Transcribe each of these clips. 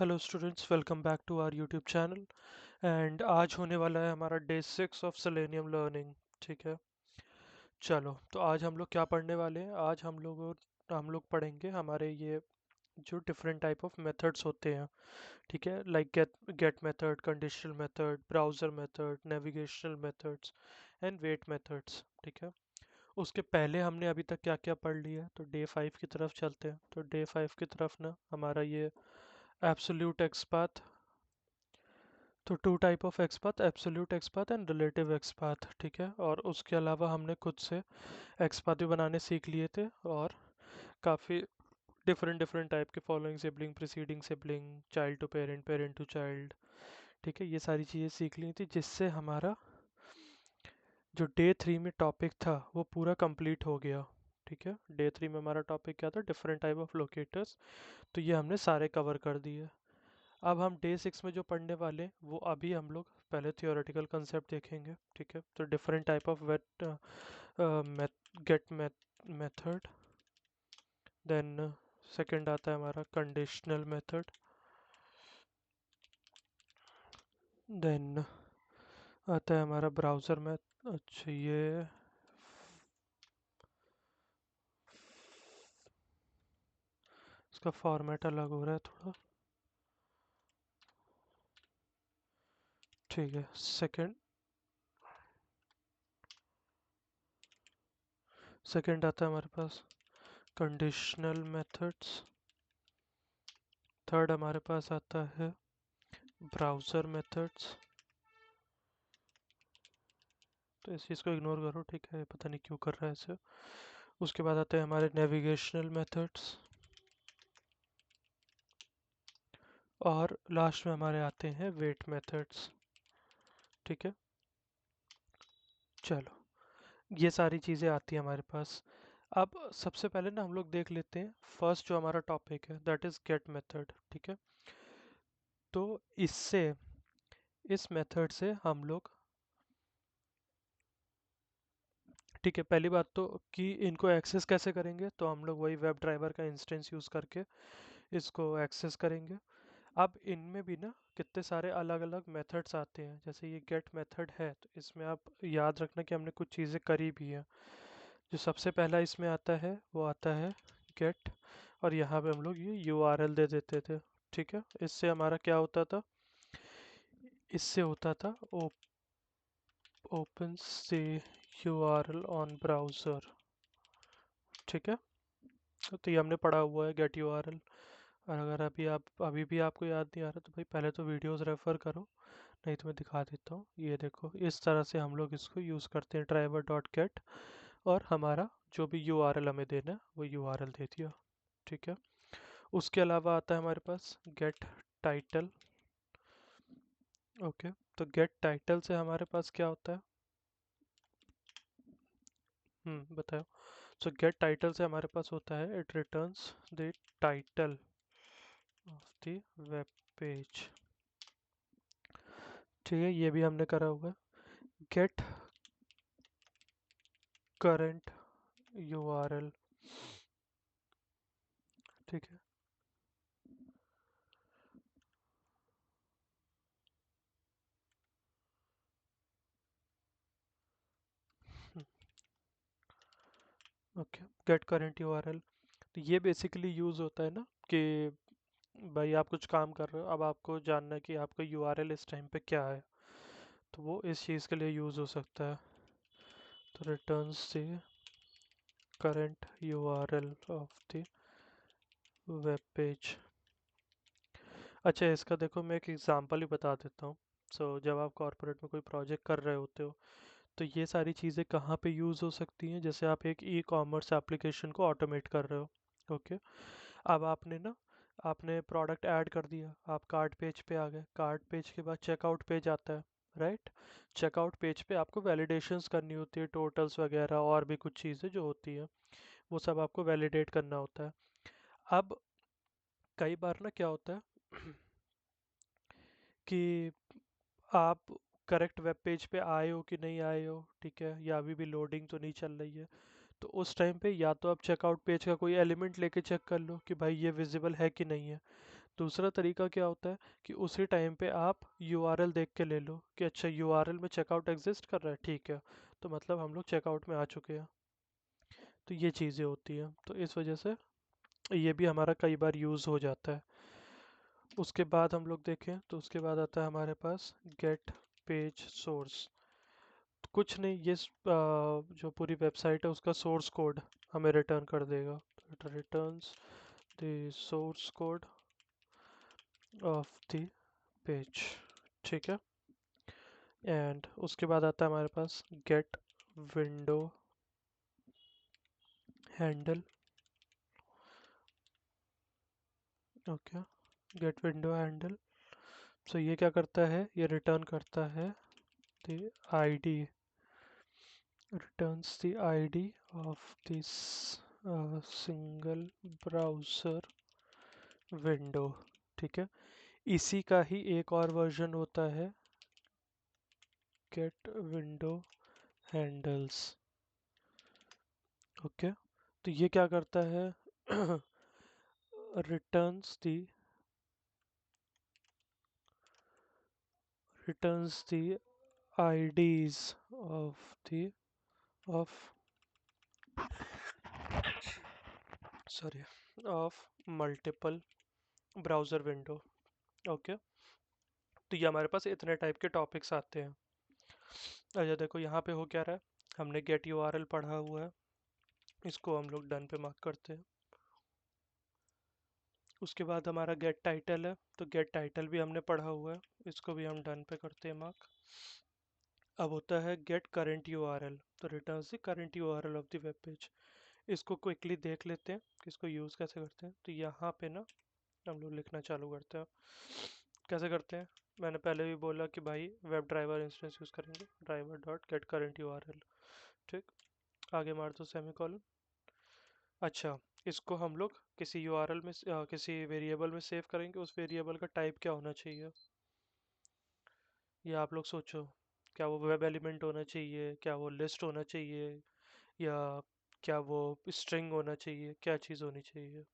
Hello students, welcome back to our YouTube channel. And आज होने वाला है हमारा डे 6 ऑफ सेलेनियम लर्निंग। ठीक है, चलो तो आज हम लोग क्या पढ़ने वाले हैं। आज हम लोग पढ़ेंगे हमारे ये जो डिफरेंट टाइप ऑफ मेथड्स होते हैं। ठीक है, like get method, conditional method, browser method, navigational methods and wait methods. ठीक है, उसके पहले हमने अभी तक क्या क्या पढ़ लिया है, तो डे 5 की तरफ चलते हैं। तो डे 5 की तरफ ना हमारा ये एब्सोल्यूट एक्सपाथ। तो two type of XPath, absolute XPath and relative XPath. ठीक है, और उसके अलावा हमने खुद से एक्सपाथ भी बनाने सीख लिए थे, और काफ़ी डिफरेंट डिफरेंट टाइप के, following sibling, preceding sibling, child to parent, parent to child. ठीक है, ये सारी चीज़ें सीख ली थी, जिससे हमारा जो डे 3 में टॉपिक था वो पूरा कंप्लीट हो गया। ठीक है, डे 3 में हमारा टॉपिक क्या था, डिफरेंट टाइप ऑफ लोकेटर्स। तो ये हमने सारे कवर कर दिए। अब हम डे 6 में जो पढ़ने वाले हैं, वो अभी हम लोग पहले थियोरेटिकल कंसेप्ट देखेंगे। ठीक है, तो different type of get method. Then second आता है हमारा कंडीशनल मेथड। देन आता है हमारा ब्राउज़र में। अच्छा, ये इसका फॉर्मेट अलग हो रहा है थोड़ा। ठीक है, सेकंड सेकंड आता है हमारे पास कंडीशनल मेथड्स। थर्ड हमारे पास आता है ब्राउज़र मेथड्स। तो इस चीज़ को इग्नोर करो, ठीक है, पता नहीं क्यों कर रहा है ऐसे। उसके बाद आते हैं हमारे नेविगेशनल मेथड्स, और लास्ट में हमारे आते हैं वेट मेथड्स। ठीक है, चलो ये सारी चीज़ें आती हैं हमारे पास। अब सबसे पहले ना हम लोग देख लेते हैं फर्स्ट जो हमारा टॉपिक है, दैट इज़ गेट मेथड। ठीक है, तो इस मेथड से हम लोग, ठीक है, पहली बात तो कि इनको एक्सेस कैसे करेंगे, तो हम लोग वही वेब ड्राइवर का इंस्टेंस यूज़ करके इसको एक्सेस करेंगे। अब इनमें भी ना कितने सारे अलग अलग मेथड्स आते हैं। जैसे ये गेट मेथड है, तो इसमें आप याद रखना कि हमने कुछ चीज़ें करी भी हैं। जो सबसे पहला इसमें आता है वो आता है गेट, और यहाँ पे हम लोग ये यूआरएल दे देते थे। ठीक है, इससे हमारा क्या होता था, इससे होता था open C URL on browser. ठीक है, तो ये हमने पढ़ा हुआ है गेट यूआरएल। और अगर अभी भी आपको याद नहीं आ रहा, तो भाई पहले तो वीडियोस रेफर करो, नहीं तो मैं दिखा देता हूँ। ये देखो, इस तरह से हम लोग इसको यूज़ करते हैं, ड्राइवर डॉट गेट, और हमारा जो भी यूआरएल हमें देना है वो यूआरएल दे दिया। ठीक है, उसके अलावा आता है हमारे पास गेट टाइटल। ओके, तो गेट टाइटल से हमारे पास क्या होता है, बताओ। सो गेट टाइटल से हमारे पास होता है, it returns the title of the web page. ठीक है, ये भी हमने करा हुआ है। Get current URL. ठीक है, ओके, गेट करंट यूआरएल। तो ये बेसिकली यूज़ होता है ना कि भाई आप कुछ काम कर रहे हो, अब आपको जानना है कि आपका यूआरएल इस टाइम पे क्या है, तो वो इस चीज़ के लिए यूज़ हो सकता है। तो रिटर्न्स से current URL of the web page. अच्छा, इसका देखो मैं एक एग्जांपल ही बता देता हूँ। जब आप कॉर्पोरेट में कोई प्रोजेक्ट कर रहे होते हो, तो ये सारी चीज़ें कहाँ पे यूज़ हो सकती हैं। जैसे आप एक ई कॉमर्स एप्लीकेशन को ऑटोमेट कर रहे हो। ओके, अब आपने प्रोडक्ट ऐड कर दिया, आप कार्ट पेज पे आ गए। कार्ट पेज के बाद चेकआउट पेज आता है, राइट। चेकआउट पेज पे आपको वैलिडेशंस करनी होती है, टोटल्स वगैरह और भी कुछ चीज़ें जो होती हैं, वो सब आपको वैलिडेट करना होता है। अब कई बार ना क्या होता है कि आप करेक्ट वेब पेज पे आए हो कि नहीं आए हो, ठीक है, या अभी भी लोडिंग तो नहीं चल रही है। तो उस टाइम पे या तो आप चेकआउट पेज का कोई एलिमेंट लेके चेक कर लो कि भाई ये विजिबल है कि नहीं है। दूसरा तरीका क्या होता है कि उसी टाइम पे आप यूआरएल देख के ले लो कि अच्छा यूआरएल में चेकआउट एग्जिस्ट कर रहा है, ठीक है, तो मतलब हम लोग चेकआउट में आ चुके हैं। तो ये चीज़ें होती हैं, तो इस वजह से ये भी हमारा कई बार यूज़ हो जाता है। उसके बाद हम लोग देखें तो उसके बाद आता है हमारे पास गेट पेज सोर्स। कुछ नहीं, ये जो पूरी वेबसाइट है उसका सोर्स कोड हमें रिटर्न कर देगा। It returns the source code of the page, ठीक है। एंड उसके बाद आता है हमारे पास get window handle. Okay, get window handle. So ये क्या करता है, ये रिटर्न करता है the ID, returns the ID of this single browser window, ठीक है। इसी का ही एक और वर्जन होता है get window handles। ओके, तो ये क्या करता है returns the returns the IDs of the of sorry of multiple browser window। Okay, तो ये हमारे पास इतने टाइप के टॉपिक्स आते हैं। अच्छा देखो यहाँ पे हो क्या रहा है, हमने गेट यूआरएल पढ़ा हुआ है, इसको हम लोग डन पे मार्क करते हैं। उसके बाद हमारा गेट टाइटल है, तो गेट टाइटल भी हमने पढ़ा हुआ है, इसको भी हम डन पे करते हैं मार्क। अब होता है गेट करंट यूआरएल, तो returns the current URL of the web page. इसको क्विकली देख लेते हैं कि इसको यूज़ कैसे करते हैं। तो यहाँ पे ना हम लोग लिखना चालू करते हैं। कैसे करते हैं, मैंने पहले भी बोला कि भाई वेब ड्राइवर इंस्टेंस यूज़ करेंगे, driver dot gate current URL, ठीक। आगे मार दो सेमीकोलन। अच्छा, इसको हम लोग किसी यूआरएल में किसी वेरिएबल में सेव करेंगे, उस वेरिएबल का टाइप क्या होना चाहिए, ये आप लोग सोचो। क्या वो वेब एलिमेंट होना चाहिए, क्या वो लिस्ट होना चाहिए, या क्या वो स्ट्रिंग होना चाहिए, क्या चीज़ होनी चाहिए।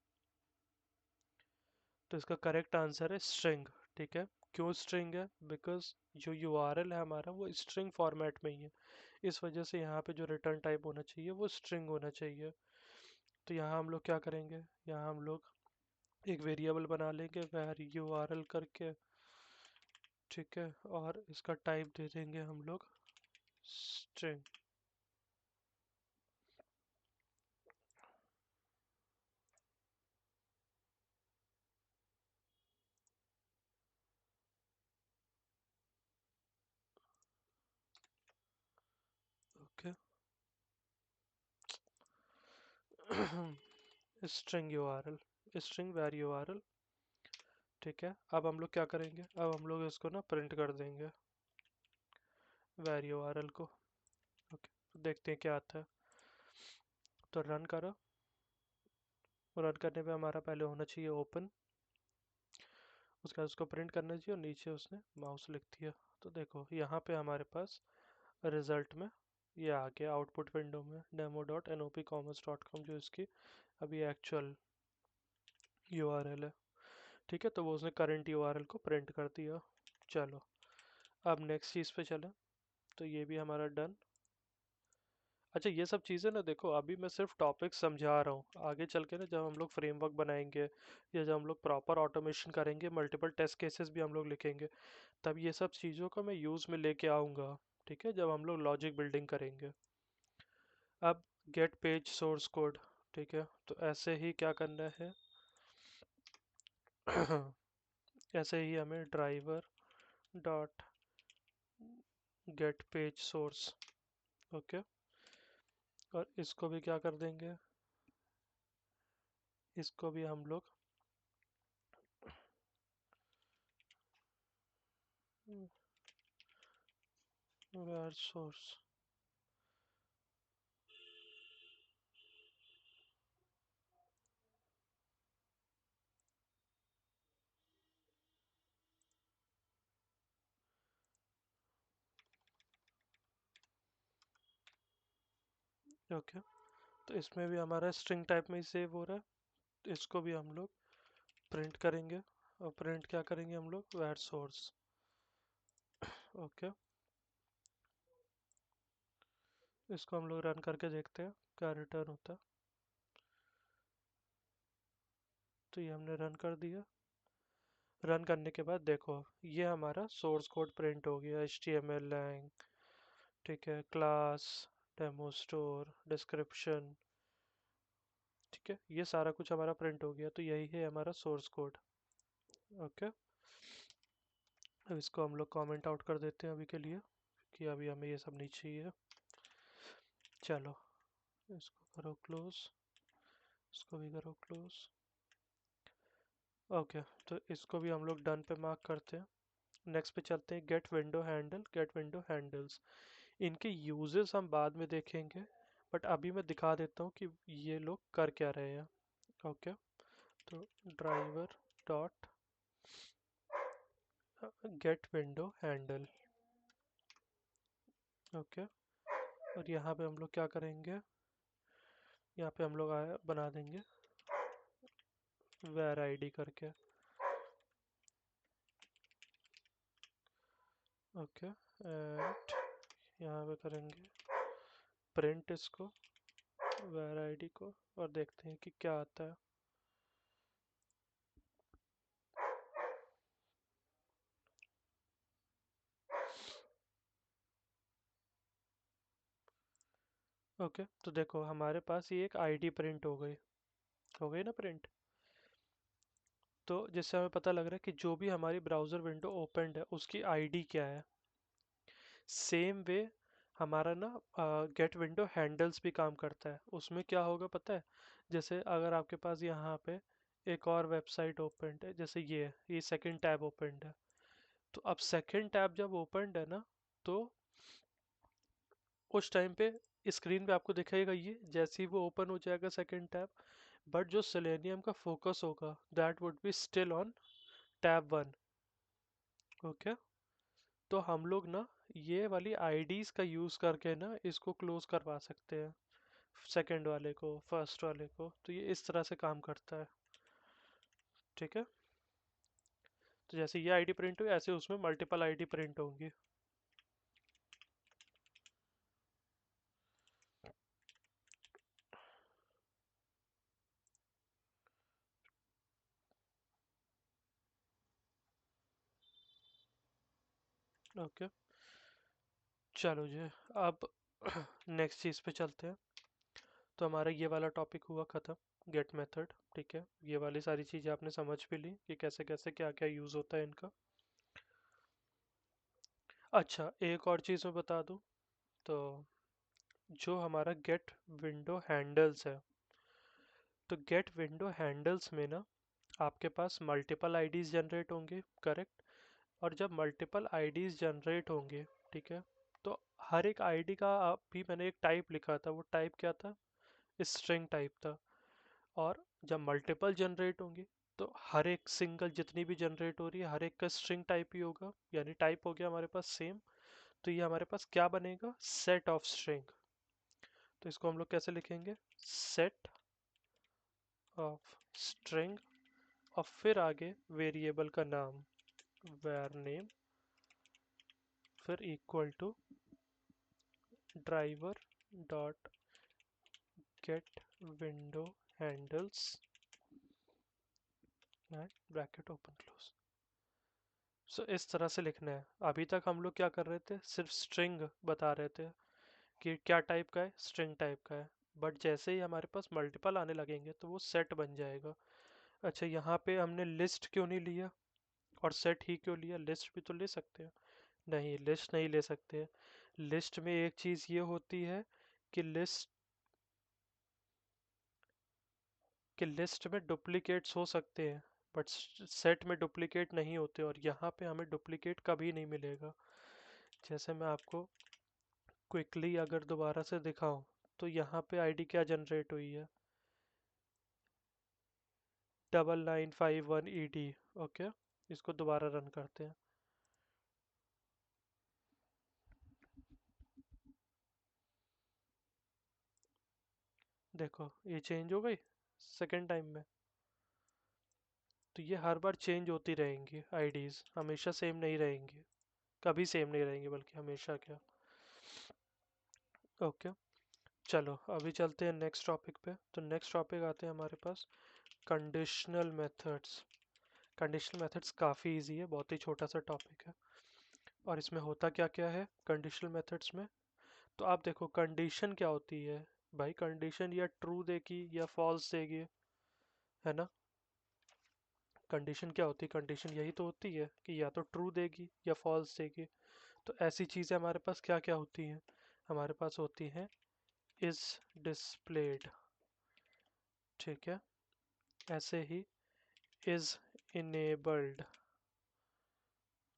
तो इसका करेक्ट आंसर है स्ट्रिंग, ठीक है। क्यों स्ट्रिंग है, बिकॉज जो यूआरएल है हमारा वो स्ट्रिंग फॉर्मेट में ही है, इस वजह से यहाँ पे जो रिटर्न टाइप होना चाहिए वो स्ट्रिंग होना चाहिए। तो यहाँ हम लोग क्या करेंगे, यहाँ हम लोग एक वेरिएबल बना लेंगे वैर यूआरएल करके, ठीक है, और इसका टाइप दे देंगे हम लोग string. Okay, string URL, string वैर यूआरएल, ठीक है। अब हम लोग क्या करेंगे, अब हम लोग इसको ना प्रिंट कर देंगे वैर यूआरएल को। ओके, तो देखते हैं क्या आता है। तो रन करो, रन करने पे हमारा पहले होना चाहिए ओपन, उसके बाद उसको प्रिंट करना चाहिए और नीचे उसने माउस लिख दिया। तो देखो यहाँ पे हमारे पास रिजल्ट में ये आ गया आउटपुट विंडो में demo.nopcommerce.com, जो इसकी अभी एक्चुअल यूआरएल है, ठीक है। तो वो उसने करंट यूआरएल को प्रिंट कर दिया। चलो अब नेक्स्ट चीज़ पे चलें, तो ये भी हमारा डन। अच्छा ये सब चीज़ें ना देखो अभी मैं सिर्फ टॉपिक समझा रहा हूँ, आगे चल के ना जब हम लोग फ्रेमवर्क बनाएंगे या जब हम लोग प्रॉपर ऑटोमेशन करेंगे, मल्टीपल टेस्ट केसेस भी हम लोग लिखेंगे, तब ये सब चीज़ों को मैं यूज़ में लेके आऊँगा, ठीक है, जब हम लोग लॉजिक बिल्डिंग करेंगे। अब गेट पेज सोर्स कोड, ठीक है, तो ऐसे ही क्या करना है ऐसे ही हमें driver dot gate page source, okay, और इसको भी क्या कर देंगे, इसको भी हम लोग वेयर सोर्स, ओके। तो इसमें भी हमारा स्ट्रिंग टाइप में ही सेव हो रहा है, तो इसको भी हम लोग प्रिंट करेंगे। और प्रिंट क्या करेंगे हम लोग, वेर सोर्स। ओके, इसको हम लोग रन करके देखते हैं क्या रिटर्न होता है। तो ये हमने रन कर दिया। रन करने के बाद देखो, ये हमारा सोर्स कोड प्रिंट हो गया, HTML लैंग, ठीक है, क्लास, डेमो स्टोर, डिस्क्रिप्शन, ठीक है, ये सारा कुछ हमारा प्रिंट हो गया। तो यही है हमारा सोर्स कोड। ओके, अब इसको हम लोग कमेंट आउट कर देते हैं अभी के लिए, कि अभी हमें ये सब नहीं चाहिए। चलो, इसको करो क्लोज, इसको भी करो क्लोज। ओके, तो इसको भी हम लोग डन पे मार्क करते हैं। नेक्स्ट पे चलते हैं, get window handle, get window handles. इनके यूजेस हम बाद में देखेंगे, बट अभी मैं दिखा देता हूँ कि ये लोग कर क्या रहे हैं। ओके, तो driver dot get window handle. Okay, और यहाँ पे हम लोग क्या करेंगे, यहाँ पे हम लोग बना देंगे वेर आईडी करके। ओके, एंड यहाँ पे करेंगे प्रिंट इसको, वेर आईडी को, और देखते हैं कि क्या आता है। ओके, तो देखो हमारे पास ये एक आईडी प्रिंट हो गई ना प्रिंट। तो जिससे हमें पता लग रहा है कि जो भी हमारी ब्राउज़र विंडो ओपनड है उसकी आईडी क्या है। सेम वे हमारा ना गेट विंडो हैंडल्स भी काम करता है। उसमें क्या होगा पता है, जैसे अगर आपके पास यहाँ पे एक और वेबसाइट ओपनड है, जैसे ये सेकंड टैब ओपनड है, तो अब सेकंड टैब जब ओपनड है ना, तो उस टाइम पे स्क्रीन पे आपको दिखेगा ये, जैसे ही वो ओपन हो जाएगा सेकंड टैब, बट जो सेलेनियम का फोकस होगा that would be still on tab one. Okay, तो हम लोग ना ये वाली आईडीज का यूज़ करके ना इसको क्लोज करवा सकते हैं, सेकंड वाले को, फर्स्ट वाले को। तो ये इस तरह से काम करता है, ठीक है। तो जैसे ये आईडी प्रिंट हुई, ऐसे उसमें मल्टीपल आईडी प्रिंट होंगी। ओके, चलो जी, अब नेक्स्ट चीज़ पे चलते हैं। तो हमारा ये वाला टॉपिक हुआ ख़त्म, गेट मेथड, ठीक है। ये वाली सारी चीज़ें आपने समझ भी ली कि कैसे कैसे क्या क्या यूज़ होता है इनका। अच्छा, एक और चीज़ मैं बता दूँ, तो जो हमारा गेट विंडो हैंडल्स है, तो गेट विंडो हैंडल्स में ना आपके पास मल्टीपल आईडीज जनरेट होंगे, करेक्ट। और जब मल्टीपल आईडीज जनरेट होंगे, ठीक है, तो हर एक आईडी का भी मैंने एक टाइप लिखा था, वो टाइप क्या था, स्ट्रिंग टाइप था। और जब मल्टीपल जनरेट होंगे, तो हर एक सिंगल जितनी भी जनरेट हो रही है हर एक का स्ट्रिंग टाइप ही होगा, यानी टाइप हो गया हमारे पास सेम। तो ये हमारे पास क्या बनेगा, सेट ऑफ स्ट्रिंग। तो इसको हम लोग कैसे लिखेंगे, सेट ऑफ स्ट्रिंग, और फिर आगे वेरिएबल का नाम var नेम, फिर equal to driver dot get window handles and bracket open close. So इस तरह से लिखना है। अभी तक हम लोग क्या कर रहे थे, सिर्फ स्ट्रिंग बता रहे थे कि क्या टाइप का है, स्ट्रिंग टाइप का है। बट जैसे ही हमारे पास मल्टीपल आने लगेंगे तो वो सेट बन जाएगा। अच्छा, यहाँ पे हमने लिस्ट क्यों नहीं लिया और सेट ही क्यों लिया, लिस्ट भी तो ले सकते हैं। नहीं, लिस्ट नहीं ले सकते। लिस्ट में एक चीज़ ये होती है कि लिस्ट में डुप्लीकेट्स हो सकते हैं, बट सेट में डुप्लीकेट नहीं होते, और यहाँ पे हमें डुप्लीकेट कभी नहीं मिलेगा। जैसे मैं आपको क्विकली अगर दोबारा से दिखाऊं, तो यहाँ पे आईडी क्या जनरेट हुई है, 9951ED। ओके, इसको दोबारा रन करते हैं। देखो ये चेंज हो गई सेकेंड टाइम में। तो ये हर बार चेंज होती रहेंगी आईडीज, हमेशा सेम नहीं रहेंगी, कभी सेम नहीं रहेंगी बल्कि हमेशा क्या। ओके, चलो अभी चलते हैं नेक्स्ट टॉपिक पे। तो नेक्स्ट टॉपिक आते हैं हमारे पास कंडीशनल मेथड्स। कंडीशनल मेथड्स काफ़ी इजी है, बहुत ही छोटा सा टॉपिक है। और इसमें होता क्या क्या है कंडीशनल मेथड्स में, तो आप देखो कंडीशन क्या होती है भाई। कंडीशन या ट्रू देगी या फॉल्स देगी, है ना। कंडीशन क्या होती है, कंडीशन यही तो होती है कि या तो ट्रू देगी या फॉल्स देगी। तो ऐसी चीज़ें हमारे पास क्या क्या होती हैं, हमारे पास होती हैं इज डिस्प्लेड, ठीक है। ऐसे he is enabled,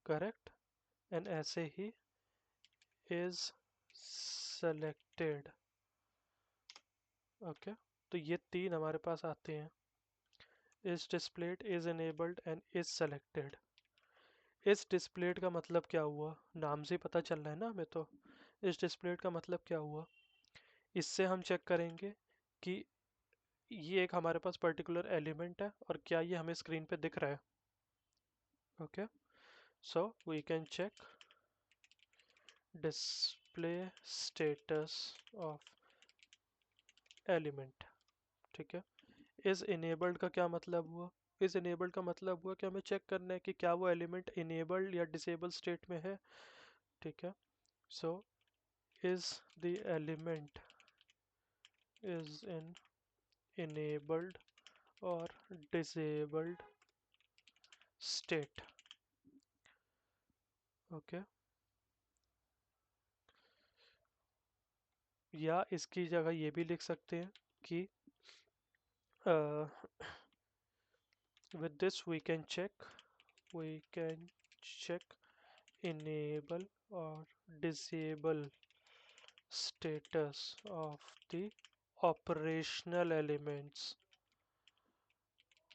correct. And ऐसे ही इज सेलेक्टेड, ओके। तो ये तीन हमारे पास आते हैं, is displayed, is enabled and is selected. Is displayed का मतलब क्या हुआ, नाम से ही पता चल रहा है ना हमें। तो इज डिस्प्लेड का मतलब क्या हुआ, इससे हम चेक करेंगे कि ये एक हमारे पास पर्टिकुलर एलिमेंट है और क्या ये हमें स्क्रीन पे दिख रहा है। Okay, so we can check display status of element, ठीक है। इज इनेबल्ड का क्या मतलब हुआ, इज इनेबल्ड का मतलब हुआ कि हमें चेक करना है कि क्या वो एलिमेंट इनेबल्ड या डिसेबल स्टेट में है, ठीक है। So is the element is in enabled or disabled state, okay. या इसकी जगह ये भी लिख सकते हैं कि with this we can check enable or disable status of the operational elements,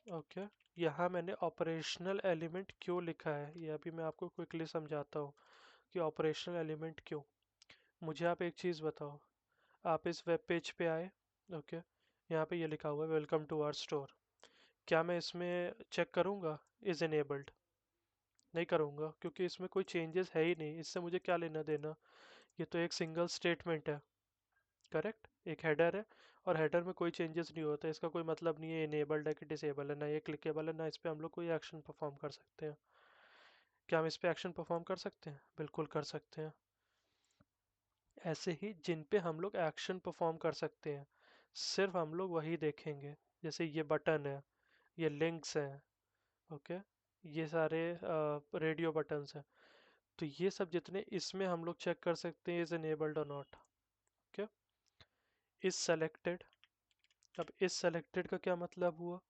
okay. यहाँ मैंने ऑपरेशनल एलिमेंट क्यों लिखा है ये अभी मैं आपको क्विकली समझाता हूँ कि ऑपरेशनल एलिमेंट क्यों। मुझे आप एक चीज़ बताओ, आप इस वेब पेज पे आए, ओके। यहाँ पे ये लिखा हुआ है वेलकम टू आवर स्टोर। क्या मैं इसमें चेक करूँगा इज़ इनेबल्ड? नहीं करूँगा, क्योंकि इसमें कोई चेंजेस है ही नहीं, इससे मुझे क्या लेना देना। ये तो एक सिंगल स्टेटमेंट है, करेक्ट, एक हेडर है। और हेडर में कोई चेंजेस नहीं होता, इसका कोई मतलब नहीं है इनेबल्ड है कि डिसेबल है, ना ये क्लिकेबल है, ना इस पर हम लोग कोई एक्शन परफॉर्म कर सकते हैं। क्या हम इस पर एक्शन परफॉर्म कर सकते हैं? बिल्कुल कर सकते हैं। ऐसे ही जिन पे हम लोग एक्शन परफॉर्म कर सकते हैं सिर्फ हम लोग वही देखेंगे। जैसे ये बटन है, ये लिंक्स हैं, ओके, ये सारे रेडियो बटन्स हैं। तो ये सब जितने इसमें हम लोग चेक कर सकते हैं इज इनेबल्ड और नॉट, ओके। इज सेलेक्टेड, अब इज सेलेक्टेड का क्या मतलब हुआ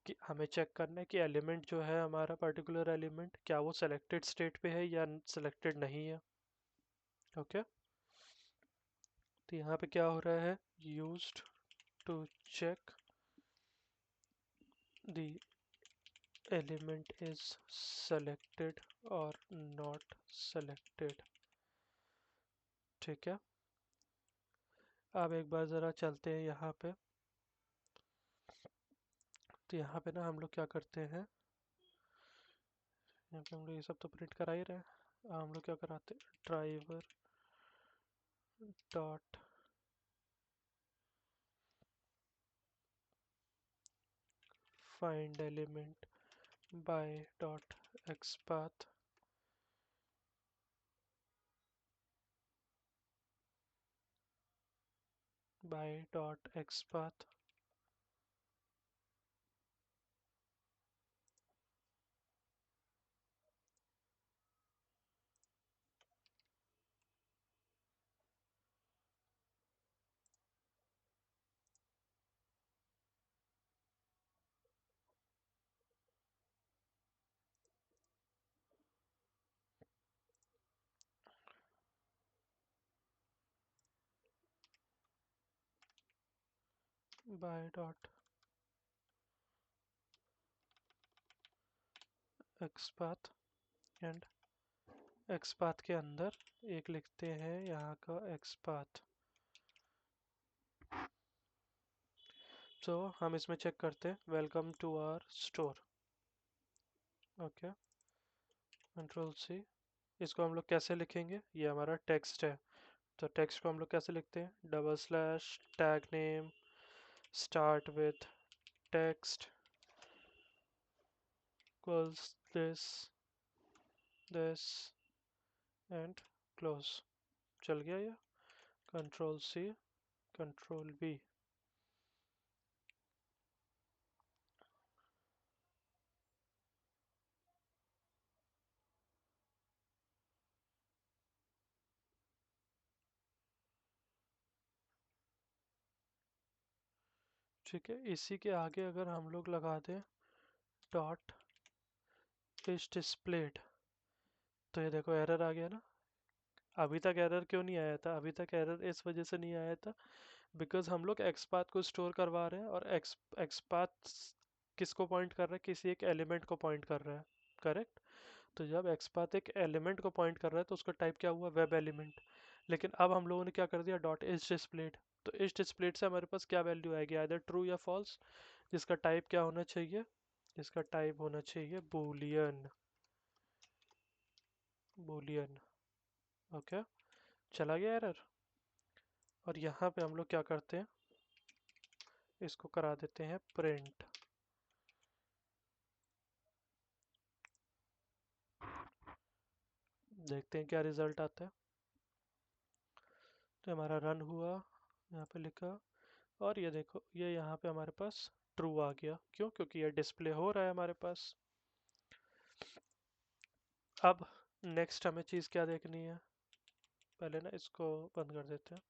कि हमें चेक करना है कि एलिमेंट जो है हमारा पर्टिकुलर एलिमेंट क्या वो सेलेक्टेड स्टेट पे है या सेलेक्टेड नहीं है, ओके। तो यहाँ पे क्या हो रहा है, used to check the element is selected or not selected, ठीक है। अब एक बार ज़रा चलते हैं यहाँ पे। तो यहाँ पे ना हम लोग क्या करते हैं, यहाँ पे हम लोग ये सब तो प्रिंट करा ही रहे हैं। हम लोग क्या कराते हैं, driver dot find element by dot XPath, by dot XPath, by dot XPath and XPath के अंदर एक लिखते हैं यहाँ का एक्सपाथ। तो हम इसमें चेक करते हैं welcome to our store, okay, control C. इसको हम लोग कैसे लिखेंगे? ये हमारा टेक्स्ट है, तो टेक्स्ट को हम लोग कैसे लिखते हैं? Double slash tag name start with text equals this and close. चल गया ये। Control C, control B. ठीक है, इसी के आगे अगर हम लोग लगा दें डॉट इज डिस्प्लेड, तो ये देखो एरर आ गया ना। अभी तक एरर क्यों नहीं आया था? अभी तक एरर इस वजह से नहीं आया था बिकॉज हम लोग एक्सपाथ को स्टोर करवा रहे हैं, और एक्सपाथ किसको पॉइंट कर रहा है? किसी एक एलिमेंट को पॉइंट कर रहा है, करेक्ट? तो जब एक्सपाथ एक एलिमेंट को पॉइंट कर रहा है तो उसका टाइप क्या हुआ? Web element. लेकिन अब हम लोगों ने क्या कर दिया? Dot is displayed. तो इज डिस्प्लेड से हमारे पास क्या वैल्यू आएगी? आइदर ट्रू या फॉल्स, जिसका टाइप क्या होना चाहिए? इसका टाइप होना चाहिए बूलियन। बूलियन। ओके, चला गया एरर। और यहाँ पे हम लोग क्या करते हैं? इसको करा देते हैं प्रिंट। देखते हैं क्या रिजल्ट आता है। तो हमारा रन हुआ, यहाँ पे लिखा, और ये देखो ये यहाँ पे हमारे पास ट्रू आ गया। क्यों? क्योंकि ये डिस्प्ले हो रहा है हमारे पास। अब नेक्स्ट हमें चीज़ क्या देखनी है? पहले ना इसको बंद कर देते हैं।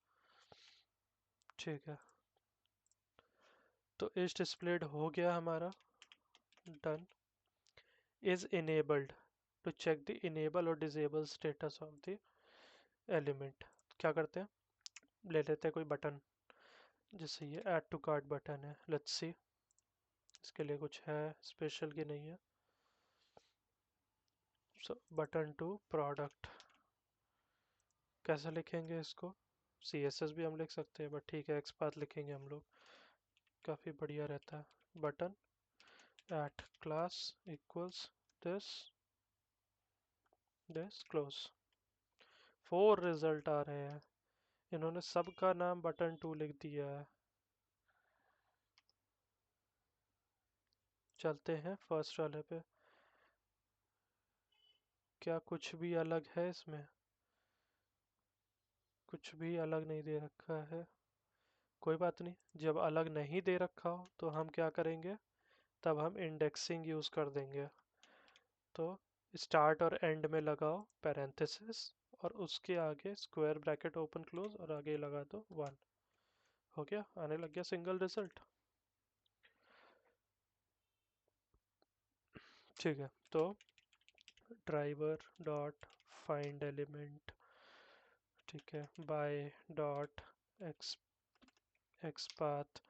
ठीक है, तो इज डिस्प्लेड हो गया हमारा। Done. Is enabled to check the enable और disable status of the element. क्या करते हैं? ले लेते हैं कोई बटन, जैसे ये ऐड टू कार्ट बटन है। लेट्स सी इसके लिए कुछ है स्पेशल कि नहीं है। सो बटन टू प्रोडक्ट, कैसे लिखेंगे इसको? CSS भी हम लिख सकते हैं, बट ठीक है, एक्सपाथ लिखेंगे हम लोग, काफ़ी बढ़िया रहता है। Button at class equals this this close. 4 result आ रहे हैं। इन्होंने सबका नाम बटन टू लिख दिया है। चलते हैं फर्स्ट वाले पे। क्या कुछ भी अलग है इसमें? कुछ भी अलग नहीं दे रखा है। कोई बात नहीं, जब अलग नहीं दे रखा हो तो हम क्या करेंगे? तब हम इंडेक्सिंग यूज़ कर देंगे। तो स्टार्ट और एंड में लगाओ पैरेंथेसिस, और उसके आगे स्क्वायर ब्रैकेट ओपन क्लोज, और आगे लगा दो 1। हो गया, आने लग गया सिंगल रिजल्ट। ठीक है, तो ड्राइवर डॉट फाइंड एलिमेंट, ठीक है, by dot X XPath,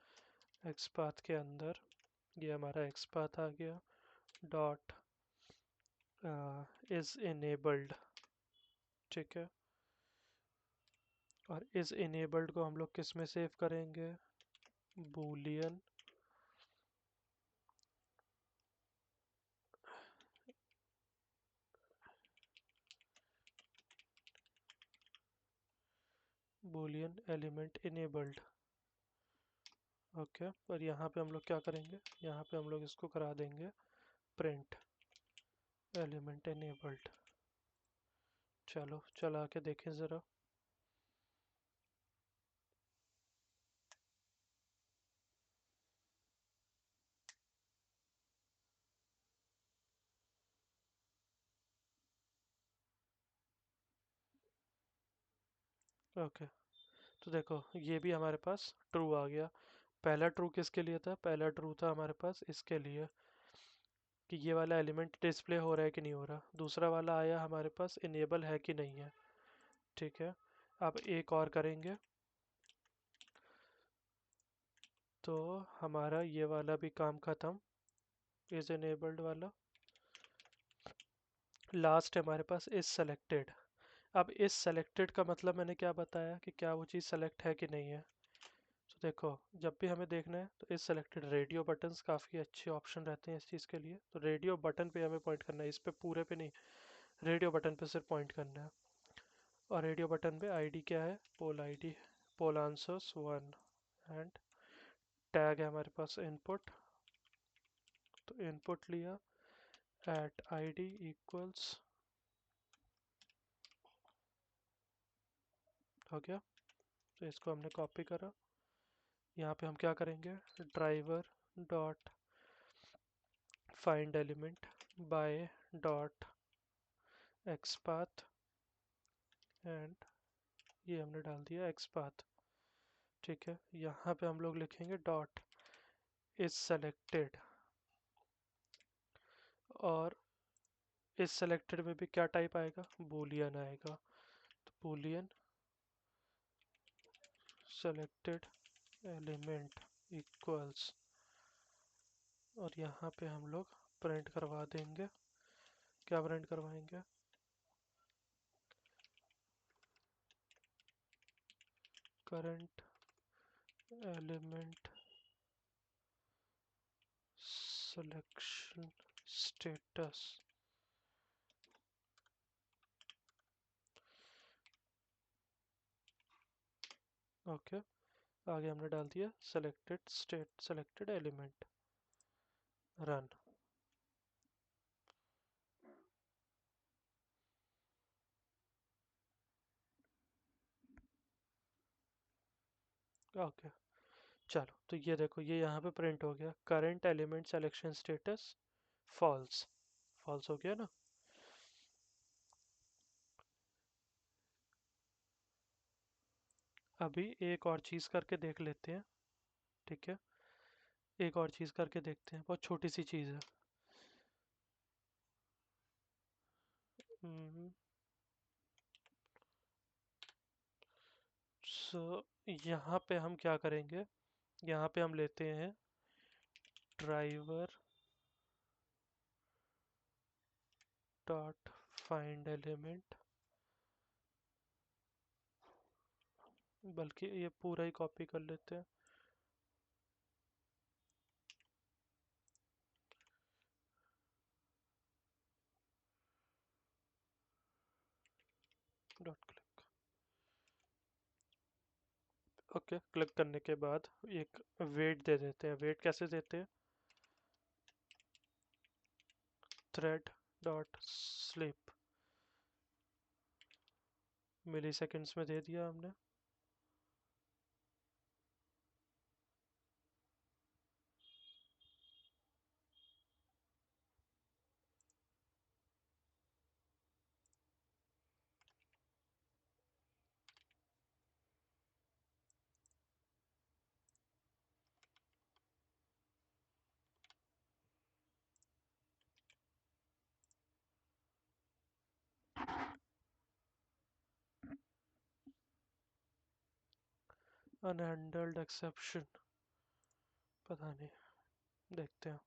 XPath के अंदर ये हमारा एक्सपाथ आ गया। डॉट इज इनेबल्ड, ठीक है, और इज इनेबल्ड को हम लोग किस में सेव करेंगे? Boolean. Boolean element enabled. Okay, और यहाँ पे हम लोग क्या करेंगे? यहाँ पे हम लोग इसको करा देंगे प्रिंट एलिमेंट इनेबल्ड। चलो चला के देखें ज़रा। ओके, तो देखो ये भी हमारे पास ट्रू आ गया। पहला ट्रू किसके लिए था? पहला ट्रू था हमारे पास इसके लिए कि ये वाला एलिमेंट डिस्प्ले हो रहा है कि नहीं हो रहा। दूसरा वाला आया हमारे पास इनेबल है कि नहीं है। ठीक है, अब एक और करेंगे तो हमारा ये वाला भी काम खत्म, इज इनेबल्ड वाला। लास्ट हमारे पास इज सेलेक्टेड। अब इस सेलेक्टेड का मतलब मैंने क्या बताया कि क्या वो चीज़ सेलेक्ट है कि नहीं है। देखो, जब भी हमें देखना है तो इस सेलेक्टेड रेडियो बटन्स काफ़ी अच्छे ऑप्शन रहते हैं इस चीज़ के लिए। तो रेडियो बटन पे हमें पॉइंट करना है, इस पे पूरे पे नहीं, रेडियो बटन पे सिर्फ पॉइंट करना है। और रेडियो बटन पे आईडी क्या है, poll ID, poll answers 1। End tag है हमारे पास इनपुट, तो इनपुट लिया एट आईडी इक्वल्स, हो गया। तो इसको हमने कॉपी करा। यहाँ पे हम क्या करेंगे, driver dot find element by dot XPath, and ये हमने डाल दिया एक्सपाथ। ठीक है, यहाँ पे हम लोग लिखेंगे डॉट इज सेलेक्टेड, और इस सेलेक्टेड में भी क्या टाइप आएगा, बूलियन आएगा। तो बूलियन सेलेक्टेड एलिमेंट इक्वल्स, और यहाँ पे हम लोग प्रिंट करवा देंगे। क्या प्रिंट करवाएंगे, current element selection status. Okay, आगे हमने डाल दिया selected state, selected element, run. Okay, चलो तो ये देखो, ये यहाँ पे प्रिंट हो गया, current element selection status false. False हो गया ना। अभी एक और चीज़ करके देख लेते हैं। ठीक है, एक और चीज़ करके देखते हैं, बहुत छोटी सी चीज़ है। सो यहाँ पे हम क्या करेंगे, यहाँ पे हम लेते हैं ड्राइवर डॉट फाइंड एलिमेंट, बल्कि ये पूरा ही कॉपी कर लेते हैं। Dot click. ओके, क्लिक करने के बाद एक वेट दे देते हैं। वेट कैसे देते हैं, थ्रेड डॉट स्लीप, मिली सेकेंड्स में दे दिया हमने। अनहैंडल्ड एक्सेप्शन, पता नहीं, देखते हैं।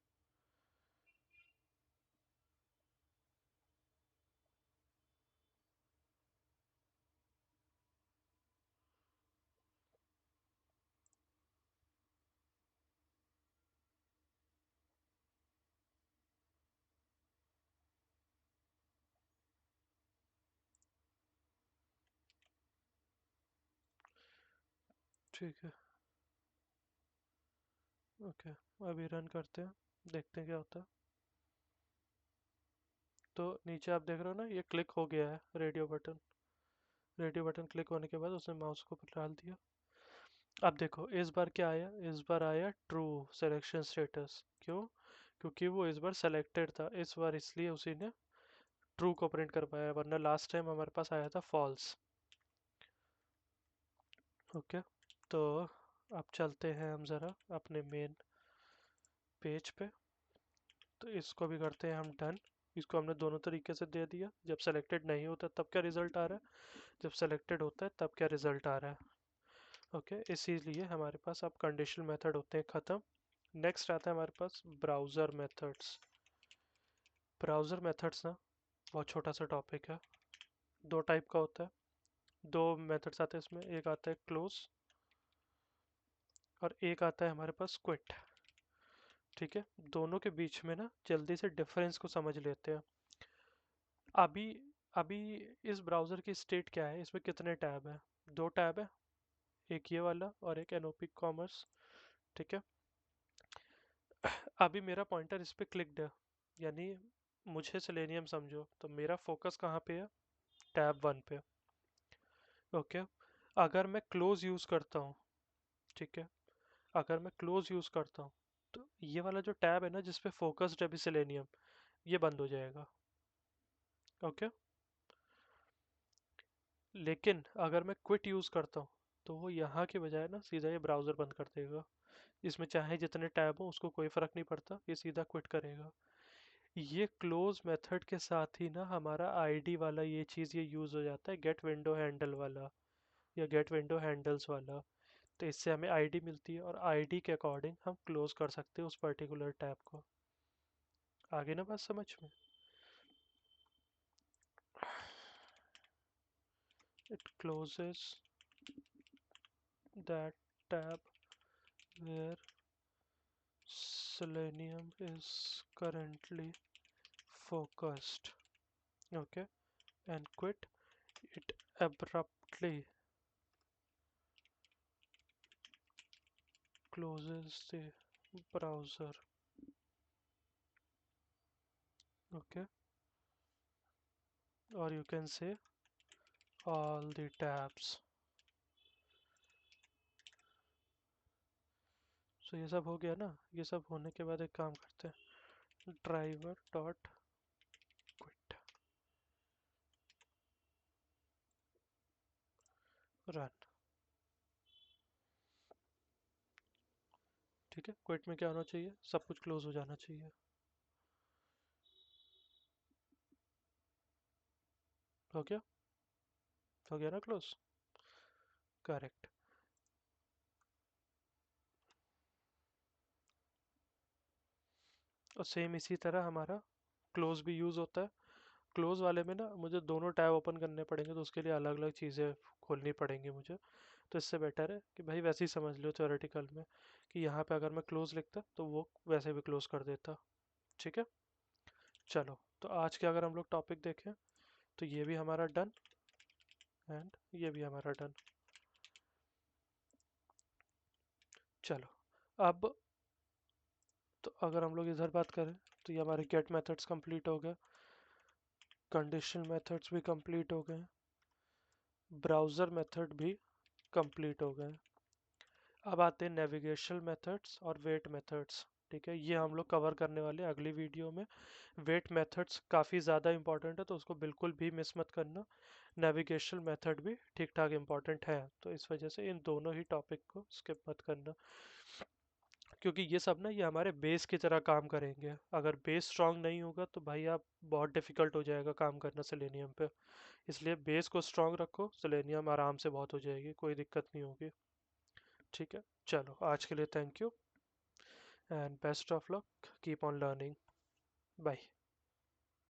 ठीक है, ओके, अभी रन करते हैं, देखते हैं क्या होता है। तो नीचे आप देख रहे हो ना, ये क्लिक हो गया है radio button. Radio button click होने के बाद उसने माउस को डाल दिया। अब देखो इस बार क्या आया, इस बार आया ट्रू सिलेक्शन स्टेटस। क्यों, क्योंकि वो इस बार सेलेक्टेड था, इस बार इसलिए उसी ने ट्रू को प्रिंट कर पाया, वरना लास्ट टाइम हमारे पास आया था फॉल्स। ओके, तो अब चलते हैं हम ज़रा अपने मेन पेज पे। तो इसको भी करते हैं हम डन। इसको हमने दोनों तरीके से दे दिया, जब सेलेक्टेड नहीं होता तब क्या रिजल्ट आ रहा है, जब सेलेक्टेड होता है तब क्या रिजल्ट आ रहा है। ओके, इसीलिए हमारे पास अब कंडीशनल मेथड होते हैं ख़त्म। नेक्स्ट आता है हमारे पास ब्राउज़र मेथड्स। ब्राउज़र मेथड्स ना बहुत छोटा सा टॉपिक है, दो टाइप का होता है, दो मेथड्स आते हैं इसमें। एक आता है क्लोज, और एक आता है हमारे पास क्विट। ठीक है, दोनों के बीच में ना जल्दी से डिफरेंस को समझ लेते हैं। अभी अभी इस ब्राउज़र की स्टेट क्या है, इसमें कितने टैब हैं? दो टैब है, एक ये वाला और एक एनओपी कॉमर्स। ठीक है, अभी मेरा पॉइंटर इस पे क्लिक्ड है, यानी मुझे सेलेनियम समझो, तो मेरा फोकस कहाँ पे है? टैब वन पे। ओके, अगर मैं क्लोज यूज़ करता हूँ, ठीक है, अगर मैं क्लोज यूज़ करता हूँ तो ये वाला जो टैब है ना जिस पे फोकस्ड है अभी सेलेनियम, ये बंद हो जाएगा। ओके, लेकिन अगर मैं क्विट यूज़ करता हूँ तो वो यहाँ के बजाय ना सीधा ये ब्राउज़र बंद कर देगा। इसमें चाहे जितने टैब हो उसको कोई फ़र्क नहीं पड़ता, ये सीधा क्विट करेगा। ये क्लोज मेथड के साथ ही ना हमारा आईडी वाला ये चीज़ ये यूज़ हो जाता है, गेट विंडो हैंडल वाला या गेट विंडो हैंडल्स वाला। तो इससे हमें आईडी मिलती है और आईडी के अकॉर्डिंग हम क्लोज कर सकते हैं उस पर्टिकुलर टैब को। आगे ना बात समझ में? It closes that tab where selenium is currently focused. Okay, and quit. It abruptly closes the browser. Okay, or you can say all the tabs. So ये सब हो गया ना, ये सब होने के बाद एक काम करते हैं, ड्राइवर डॉट क्विट रन। ठीक है, क्विट में क्या होना चाहिए? सब कुछ क्लोज हो जाना चाहिए। हो गया, हो गया ना क्लोज? करेक्ट। और सेम इसी तरह हमारा क्लोज भी यूज़ होता है। क्लोज वाले में ना मुझे दोनों टैब ओपन करने पड़ेंगे, तो उसके लिए अलग अलग चीज़ें खोलनी पड़ेंगी मुझे। तो इससे बेटर है कि भाई वैसे ही समझ लो थ्योरेटिकल में, कि यहाँ पे अगर मैं क्लोज लिखता तो वो वैसे भी क्लोज कर देता। ठीक है, चलो तो आज के अगर हम लोग टॉपिक देखें तो ये भी हमारा डन एंड ये भी हमारा डन। चलो अब तो अगर हम लोग इधर बात करें तो ये हमारे गेट मेथड्स कंप्लीट हो गए, कंडीशनल मेथड्स भी कंप्लीट हो गए, ब्राउज़र मेथड भी कंप्लीट हो गए। अब आते हैं नेविगेशनल मेथड्स और वेट मेथड्स। ठीक है, ये हम लोग कवर करने वाले हैं अगली वीडियो में। वेट मेथड्स काफ़ी ज़्यादा इंपॉर्टेंट है तो उसको बिल्कुल भी मिस मत करना। नेविगेशनल मेथड भी ठीक ठाक इंपॉर्टेंट है, तो इस वजह से इन दोनों ही टॉपिक को स्किप मत करना, क्योंकि ये सब ना ये हमारे बेस की तरह काम करेंगे। अगर बेस स्ट्रांग नहीं होगा तो भाई आप बहुत डिफिकल्ट हो जाएगा काम करना सेलेनियम पे। इसलिए बेस को स्ट्रांग रखो, सेलेनियम आराम से बहुत हो जाएगी, कोई दिक्कत नहीं होगी। ठीक है, चलो आज के लिए thank you and best of luck, keep on learning, bye.